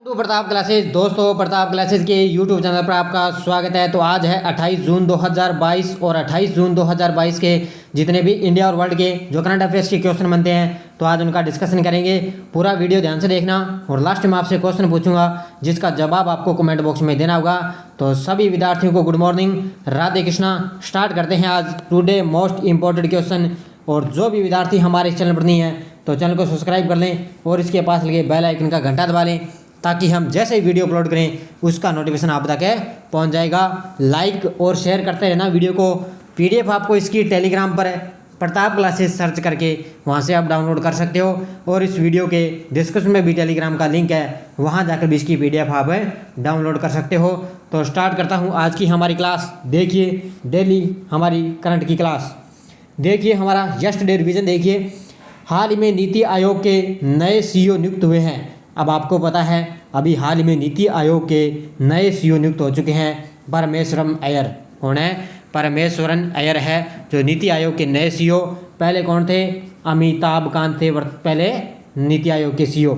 Pratap classes दोस्तों, Pratap classes के YouTube channel पर आपका स्वागत है। तो आज है 28 जून 2022 और 28 जून 2022 के जितने भी इंडिया और वर्ल्ड के जो करंट अफेयर्स के क्वेश्चन बनते हैं तो आज उनका डिस्कशन करेंगे। पूरा वीडियो ध्यान से देखना और लास्ट में आपसे क्वेश्चन पूछूंगा जिसका जवाब आपको कमेंट बॉक्स में देना होगा। तो सभी विद्यार्थियों को good morning, Radhe Krishna. Start करते हैं आज टुडे मोस्ट इंपॉर्टेंट क्वेश्चन। और जो भी विद्यार्थी हमारे इस चैनल पर नहीं है तो चैनल को सब्सक्राइब कर लें और इसके पास लगे बेल आइकन का घंटा दबा लें ताकि हम जैसे ही वीडियो अपलोड करें उसका नोटिफिकेशन आप तक पहुंच जाएगा। लाइक और शेयर करते रहना वीडियो को। पीडीएफ आपको इसकी टेलीग्राम पर प्रताप क्लासेस सर्च करके वहां से आप डाउनलोड कर सकते हो और इस वीडियो के डिस्क्रिप्शन में भी टेलीग्राम का लिंक है, वहां जाकर भी इसकी पीडीएफ आप डाउनलोड कर सकते हो। तो स्टार्ट करता हूँ आज की हमारी क्लास। देखिए डेली हमारी करंट की क्लास। देखिए हमारा यस्टरडे रिवीजन। देखिए हाल ही में नीति आयोग के नए सीईओ नियुक्त हुए हैं। अब आपको पता है अभी हाल ही में नीति आयोग के नए सीईओ नियुक्त हो चुके हैं। परमेश्वरन अय्यर। कौन है? परमेश्वरन अय्यर है जो नीति आयोग के नए सीईओ। पहले कौन थे? अमिताभ कांत थे पहले नीति आयोग के सीईओ।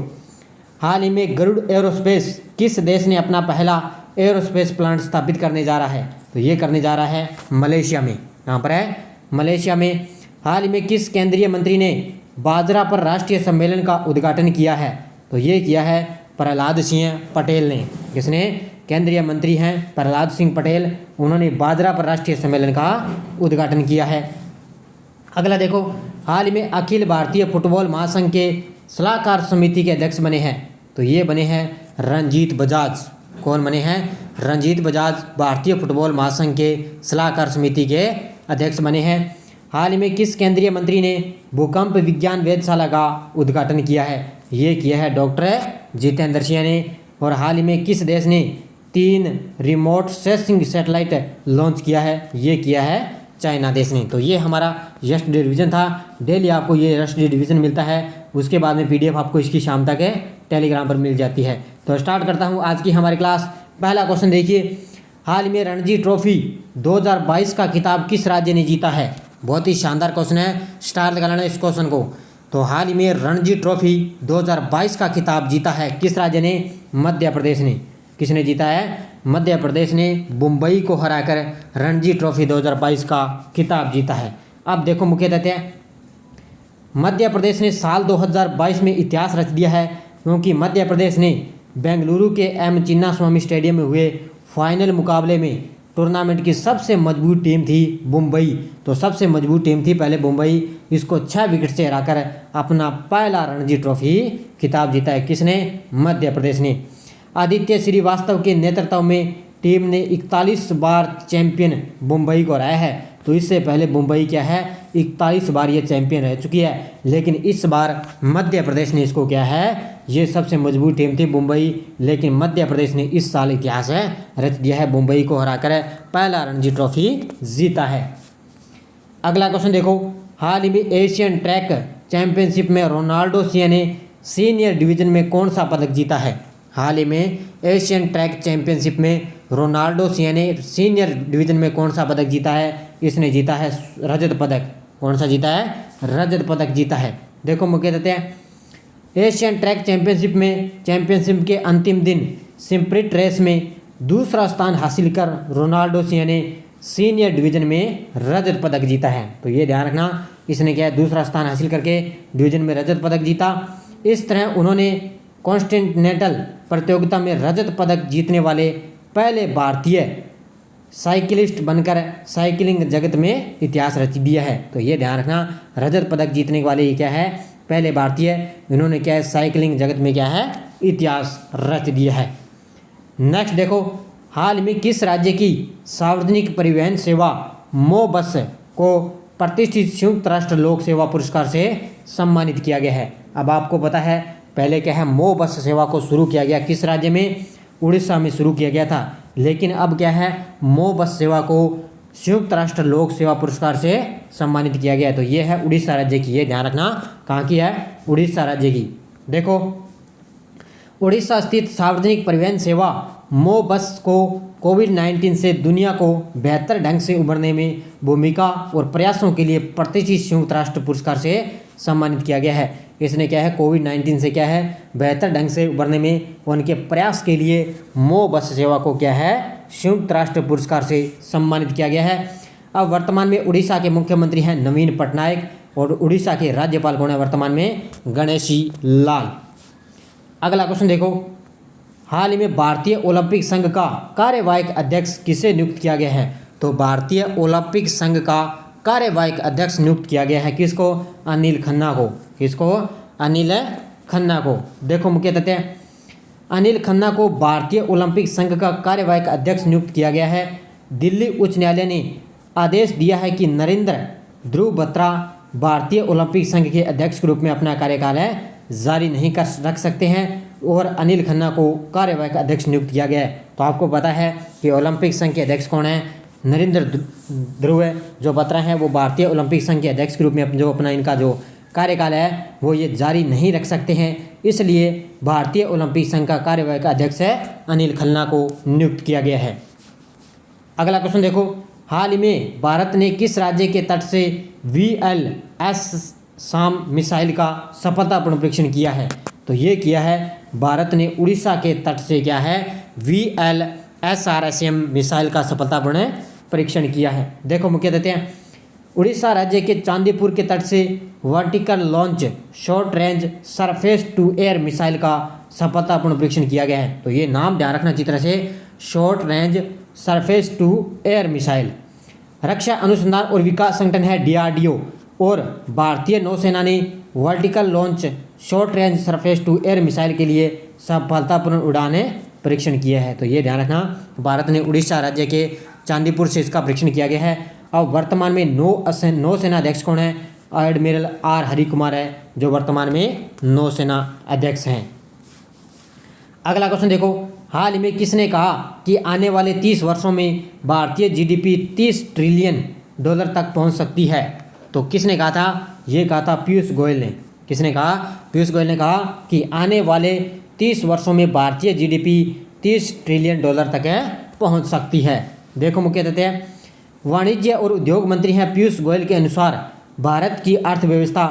हाल ही में गरुड़ एरोस्पेस किस देश ने अपना पहला एरोस्पेस प्लांट स्थापित करने जा रहा है? तो ये करने जा रहा है मलेशिया में। कहाँ पर है? मलेशिया में। हाल ही में किस केंद्रीय मंत्री ने बाजरा पर राष्ट्रीय सम्मेलन का उद्घाटन किया है? तो ये किया है प्रहलाद सिंह पटेल ने। किसने? केंद्रीय मंत्री हैं प्रहलाद सिंह पटेल। उन्होंने बाजरा पर राष्ट्रीय सम्मेलन का उद्घाटन किया है। अगला देखो, हाल ही में अखिल भारतीय फुटबॉल महासंघ के सलाहकार समिति के अध्यक्ष बने हैं। तो ये बने हैं रंजीत बजाज। कौन बने हैं? रंजीत बजाज भारतीय फुटबॉल महासंघ के सलाहकार समिति के अध्यक्ष बने हैं। हाल ही में किस केंद्रीय मंत्री ने भूकंप विज्ञान वेधशाला का उद्घाटन किया है? ये किया है डॉक्टर जितेंद्र सिंह ने। और हाल ही में किस देश ने 3 रिमोट सेंसिंग सैटेलाइट लॉन्च किया है? ये किया है चाइना देश ने। तो ये हमारा यस्टरडे डिवीजन था। डेली आपको ये यस्टरडे डिवीजन मिलता है, उसके बाद में पीडीएफ आपको इसकी शाम तक टेलीग्राम पर मिल जाती है। तो स्टार्ट करता हूँ आज की हमारी क्लास। पहला क्वेश्चन देखिए, हाल ही में रणजी ट्रॉफी 2022 का खिताब किस राज्य ने जीता है? बहुत ही शानदार क्वेश्चन है, स्टार लगा लेना इस क्वेश्चन को। तो हाल ही में रणजी ट्रॉफी 2022 का खिताब जीता है किस राज्य ने? मध्य प्रदेश ने। किसने जीता है? मध्य प्रदेश ने मुंबई को हराकर रणजी ट्रॉफी 2022 का खिताब जीता है। अब देखो मुख्य तथ्य, मध्य प्रदेश ने साल 2022 में इतिहास रच दिया है क्योंकि मध्य प्रदेश ने बेंगलुरु के एम चिन्नास्वामी स्टेडियम में हुए फाइनल मुकाबले में टूर्नामेंट की सबसे मजबूत टीम थी मुंबई। तो सबसे मजबूत टीम थी पहले मुंबई, इसको 6 विकेट से हराकर अपना पहला रणजी ट्रॉफी खिताब जीता है। किसने? मध्य प्रदेश ने। आदित्य श्रीवास्तव के नेतृत्व में टीम ने 41 बार चैंपियन मुंबई को हराया है। तो इससे पहले मुंबई क्या है? 41 बार ये चैंपियन रह चुकी है, लेकिन इस बार मध्य प्रदेश ने इसको क्या है, ये सबसे मजबूत टीम थी मुंबई, लेकिन मध्य प्रदेश ने इस साल इतिहास रच दिया है, मुंबई को हराकर पहला रणजी ट्रॉफी जीता है। अगला क्वेश्चन देखो, हाल ही में एशियन ट्रैक चैंपियनशिप में रोनाल्डो सिंह ने सीनियर डिवीजन में कौन सा पदक जीता है? हाल ही में एशियन ट्रैक चैंपियनशिप में रोनाल्डो सिंह ने सीनियर डिवीजन में कौन सा पदक जीता है? इसने जीता है रजत पदक। कौन सा जीता है? रजत पदक जीता है। देखो मुख्य तथ्य, एशियन ट्रैक चैंपियनशिप के अंतिम दिन स्प्रिंट रेस में दूसरा स्थान हासिल कर रोनाल्डो सिंह ने सीनियर डिवीजन में रजत पदक जीता है। तो ये ध्यान रखना, इसने क्या है, दूसरा स्थान हासिल करके डिवीजन में रजत पदक जीता। इस तरह उन्होंने कॉन्स्टेंटिनेंटल प्रतियोगिता में रजत पदक जीतने वाले पहले भारतीय साइकिलिस्ट बनकर साइकिलिंग जगत में इतिहास रच दिया है। तो ये ध्यान रखना, रजत पदक जीतने वाले ये क्या है, पहले भारतीय, इन्होंने क्या है, साइकिलिंग जगत में क्या है, इतिहास रच दिया है। नेक्स्ट देखो, हाल में किस राज्य की सार्वजनिक परिवहन सेवा मो बस को प्रतिष्ठित संयुक्त राष्ट्र लोक सेवा पुरस्कार से सम्मानित किया गया है? अब आपको पता है पहले क्या है, मो बस सेवा को शुरू किया गया किस राज्य में? उड़ीसा में शुरू किया गया था, लेकिन अब क्या है, मो बस सेवा को संयुक्त राष्ट्र लोक सेवा पुरस्कार से सम्मानित किया गया है। तो ये है उड़ीसा राज्य की, ये ध्यान रखना, कहाँ की है? उड़ीसा राज्य की। देखो, उड़ीसा स्थित सार्वजनिक परिवहन सेवा मो बस को कोविड-19 से दुनिया को बेहतर ढंग से उभरने में भूमिका और प्रयासों के लिए प्रतिष्ठित संयुक्त राष्ट्र पुरस्कार से सम्मानित किया गया है। इसने क्या है कोविड-19 से क्या है बेहतर ढंग से उबरने में उनके प्रयास के लिए मो बस सेवा को क्या है संयुक्त राष्ट्र पुरस्कार से सम्मानित किया गया है। अब वर्तमान में उड़ीसा के मुख्यमंत्री हैं नवीन पटनायक और उड़ीसा के राज्यपाल कौन है वर्तमान में गणेशी लाल। अगला क्वेश्चन देखो, हाल ही में भारतीय ओलंपिक संघ का कार्यवाहक अध्यक्ष किसे नियुक्त किया गया है? तो भारतीय ओलंपिक संघ का कार्यवाहक अध्यक्ष नियुक्त किया गया है किसको? अनिल खन्ना को। किसको? अनिल खन्ना को। देखो मुख्य तथ्य, अनिल खन्ना को भारतीय ओलंपिक संघ का कार्यवाहक अध्यक्ष नियुक्त किया गया है। दिल्ली उच्च न्यायालय ने आदेश दिया है कि नरेंद्र ध्रुव बत्रा भारतीय ओलंपिक संघ के अध्यक्ष के रूप में अपना कार्यकाल जारी नहीं कर रख सकते हैं और अनिल खन्ना को कार्यवाहक अध्यक्ष नियुक्त किया गया है। तो आपको पता है कि ओलंपिक संघ के अध्यक्ष कौन है? नरेंद्र ध्रुव जो बत्रा हैं वो भारतीय ओलंपिक संघ के अध्यक्ष के रूप में जो अपना इनका जो कार्यकाल है वो ये जारी नहीं रख सकते हैं, इसलिए भारतीय ओलंपिक संघ का कार्यवाहक अध्यक्ष अनिल खन्ना को नियुक्त किया गया है। अगला क्वेश्चन देखो, हाल ही में भारत ने किस राज्य के तट से VLS शाम मिसाइल का सफलतापूर्ण परीक्षण किया है? तो ये किया है भारत ने उड़ीसा के तट से क्या है VLSRSM मिसाइल का सफलतापूर्ण परीक्षण किया है। देखो मुख्य तथ्य, उड़ीसा राज्य के चांदीपुर के तट से vertical launch short range surface to air missile का सफलतापूर्ण परीक्षण किया गया है। तो ये नाम ध्यान रखना अच्छी तरह से, short range surface to air missile. रक्षा अनुसंधान और विकास संगठन है DRDO और भारतीय नौसेना ने vertical launch short range surface to air missile के लिए सफलतापूर्ण उड़ान परीक्षण किया है। तो ये ध्यान रखना, भारत ने उड़ीसा राज्य के चांदीपुर से इसका परीक्षण किया गया है। अब वर्तमान में नौसेना अध्यक्ष कौन है? एडमिरल R हरि कुमार है जो वर्तमान में नौसेना अध्यक्ष हैं। अगला क्वेश्चन देखो, हाल ही में किसने कहा कि आने वाले 30 वर्षों में भारतीय GDP $30 ट्रिलियन तक पहुंच सकती है? तो किसने कहा था? ये कहा था पीयूष गोयल ने। किसने कहा? पीयूष गोयल ने कहा कि आने वाले 30 वर्षों में भारतीय GDP $30 ट्रिलियन तक पहुंच सकती है। देखो मुख्य तथ्य, वाणिज्य और उद्योग मंत्री हैं पीयूष गोयल के अनुसार भारत की अर्थव्यवस्था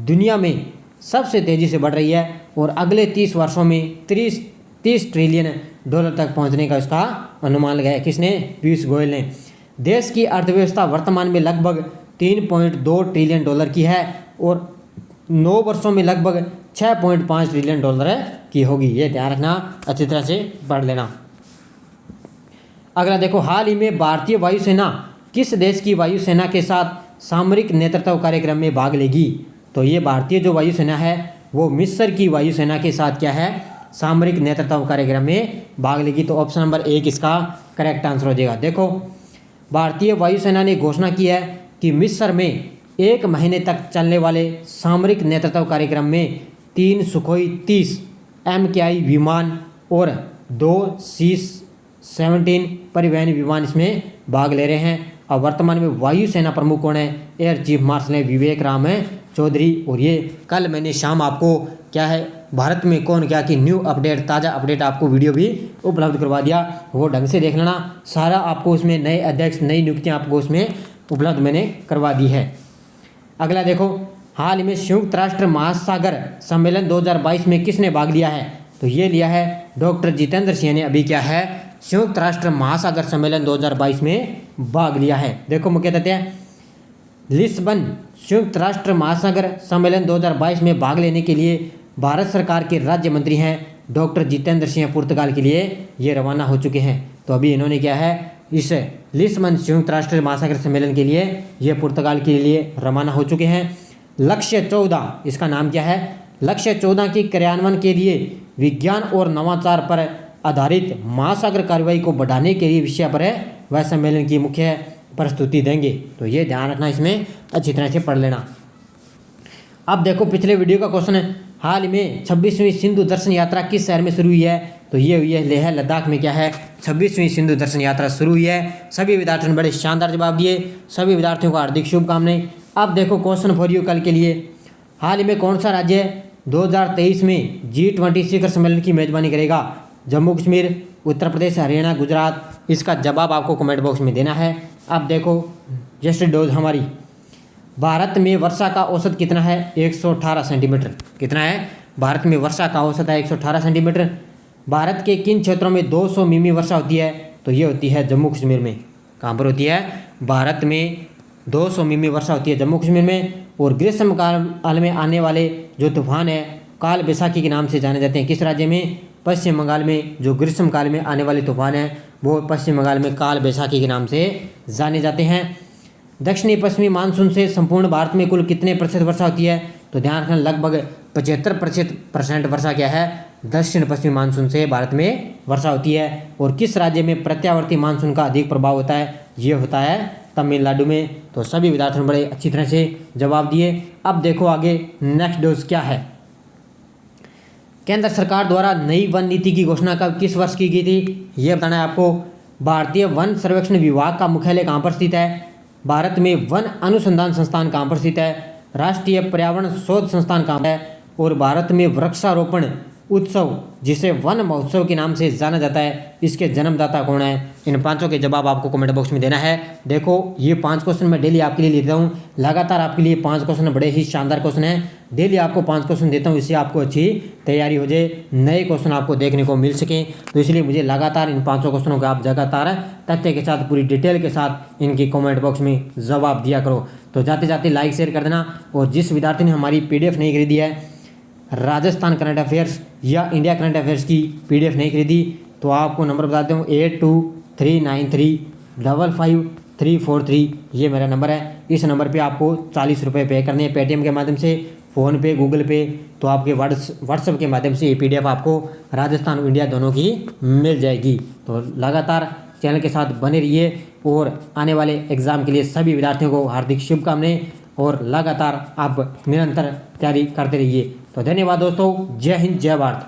दुनिया में सबसे तेज़ी से बढ़ रही है और अगले 30 वर्षों में 30 ट्रिलियन तक पहुंचने का इसका अनुमान लगाया। किसने? पीयूष गोयल ने। देश की अर्थव्यवस्था वर्तमान में लगभग 3.2 ट्रिलियन की है और 9 वर्षों में लगभग 6.5 ट्रिलियन की होगी। ये ध्यान रखना, अच्छी तरह से पढ़ लेना। अगला देखो, हाल ही में भारतीय वायुसेना किस देश की वायुसेना के साथ सामरिक नेतृत्व कार्यक्रम में भाग लेगी? तो ये भारतीय जो वायुसेना है वो मिस्र की वायुसेना के साथ क्या है सामरिक नेतृत्व कार्यक्रम में भाग लेगी। तो ऑप्शन नंबर 1 इसका करेक्ट आंसर हो जाएगा। देखो, भारतीय वायुसेना ने घोषणा की है कि मिस्र में 1 महीने तक चलने वाले सामरिक नेतृत्व कार्यक्रम में 3 सुखोई 30 MKI विमान और 2 C-17 परिवहन विमान इसमें भाग ले रहे हैं। और वर्तमान में वायुसेना प्रमुख कौन है? एयर चीफ मार्शल है विवेक राम चौधरी। और ये कल मैंने शाम आपको क्या है भारत में कौन क्या की न्यू अपडेट, ताज़ा अपडेट आपको वीडियो भी उपलब्ध करवा दिया, वो ढंग से देख लेना। सारा आपको उसमें नए अध्यक्ष, नई नियुक्तियाँ आपको उसमें उपलब्ध मैंने करवा दी है। अगला देखो, हाल ही में संयुक्त राष्ट्र महासागर सम्मेलन 2022 में किसने भाग लिया है? तो ये लिया है डॉक्टर जितेंद्र सिंह ने अभी क्या है संयुक्त राष्ट्र महासागर सम्मेलन 2022 में भाग लिया है। देखो मुख्य तथ्य, लिस्बन संयुक्त राष्ट्र महासागर सम्मेलन 2022 में भाग लेने के लिए भारत सरकार के राज्य मंत्री हैं डॉक्टर जितेंद्र सिंह पुर्तगाल के लिए ये रवाना हो चुके हैं। तो अभी इन्होंने क्या है इस लिस्बन संयुक्त राष्ट्र महासागर सम्मेलन के लिए ये पुर्तगाल के लिए रवाना हो चुके हैं। लक्ष्य 14, इसका नाम क्या है? लक्ष्य 14 के क्रियान्वयन के लिए विज्ञान और नवाचार पर आधारित महासागर कार्रवाई को बढ़ाने के लिए विषय पर वह सम्मेलन की मुख्य प्रस्तुति देंगे। तो ये ध्यान रखना, इसमें अच्छी तरह से पढ़ लेना। अब देखो पिछले वीडियो का क्वेश्चन है, हाल में 26वीं सिंधु दर्शन यात्रा किस शहर में शुरू हुई है? तो ये हुई है लेह लद्दाख में क्या है 26वीं सिंधु दर्शन यात्रा शुरू हुई है। सभी विद्यार्थियों ने बड़े शानदार जवाब दिए, सभी विद्यार्थियों को हार्दिक शुभकामनाएं। अब देखो क्वेश्चन फॉर यू कल के लिए, हाल ही में कौन सा राज्य 2023 में G20 शिखर सम्मेलन की मेजबानी करेगा? जम्मू कश्मीर, उत्तर प्रदेश, हरियाणा, गुजरात। इसका जवाब आपको कमेंट बॉक्स में देना है। अब देखो जस्ट डोज हमारी, भारत में वर्षा का औसत कितना है? 118 सेंटीमीटर। कितना है? भारत में वर्षा का औसत है 118 सेंटीमीटर। भारत के किन क्षेत्रों में 200 मिमी वर्षा होती है? तो ये होती है जम्मू कश्मीर में। कहाँ पर होती है? भारत में 200 मिमी वर्षा होती है जम्मू कश्मीर में। और ग्रीष्म काल में आने वाले जो तूफान है काल बैसाखी के नाम से जाने जाते हैं। किस राज्य में? पश्चिम बंगाल में। जो ग्रीष्म काल में आने वाले तूफान है वो पश्चिम बंगाल में काल बैसाखी के नाम से जाने जाते हैं। दक्षिणी पश्चिमी मानसून से संपूर्ण भारत में कुल कितने प्रतिशत वर्षा होती है? तो ध्यान रखना, लगभग 75% वर्षा क्या है? दक्षिण पश्चिमी मानसून से भारत में वर्षा होती है। और किस राज्य में प्रत्यावर्ती मानसून का अधिक प्रभाव होता है? ये होता है तमिलनाडु में। तो सभी विद्यार्थियों ने बड़े अच्छी तरह से जवाब दिए। अब देखो आगे नेक्स्ट डोज क्या है। केंद्र सरकार द्वारा नई वन नीति की घोषणा कब किस वर्ष की गई थी? ये बताना है आपको। भारतीय वन सर्वेक्षण विभाग का मुख्यालय कहाँ पर स्थित है? भारत में वन अनुसंधान संस्थान कहाँ पर स्थित है? राष्ट्रीय पर्यावरण शोध संस्थान कहाँ है? और भारत में वृक्षारोपण उत्सव जिसे वन महोत्सव के नाम से जाना जाता है, इसके जन्मदाता कौन है? इन पांचों के जवाब आपको कमेंट बॉक्स में देना है। देखो ये 5 क्वेश्चन मैं डेली आपके लिए लेता हूँ। लगातार आपके लिए 5 क्वेश्चन बड़े ही शानदार क्वेश्चन हैं। डेली आपको 5 क्वेश्चन देता हूँ, इससे आपको अच्छी तैयारी हो जाए, नए क्वेश्चन आपको देखने को मिल सकें। तो इसलिए मुझे लगातार इन 5 क्वेश्चनों का आप लगातार तथ्य के साथ पूरी डिटेल के साथ इनकी कमेंट बॉक्स में जवाब दिया करो। तो जाते जाते लाइक शेयर कर देना। और जिस विद्यार्थी ने हमारी PDF नहीं खरीदी है, राजस्थान करंट अफेयर्स या इंडिया करंट अफेयर्स की PDF नहीं खरीदी, तो आपको नंबर बताते हूँ 8239355343। ये मेरा नंबर है। इस नंबर पे आपको 40 रुपये पे करने हैं पेटीएम के माध्यम से, फ़ोनपे, गूगल पे। तो आपके व्हाट्सएप के माध्यम से ये PDF आपको राजस्थान और इंडिया दोनों की मिल जाएगी। तो लगातार चैनल के साथ बने रहिए और आने वाले एग्ज़ाम के लिए सभी विद्यार्थियों को हार्दिक शुभकामनाएं। और लगातार आप निरंतर तैयारी करते रहिए। तो धन्यवाद दोस्तों। जय हिंद, जय भारत।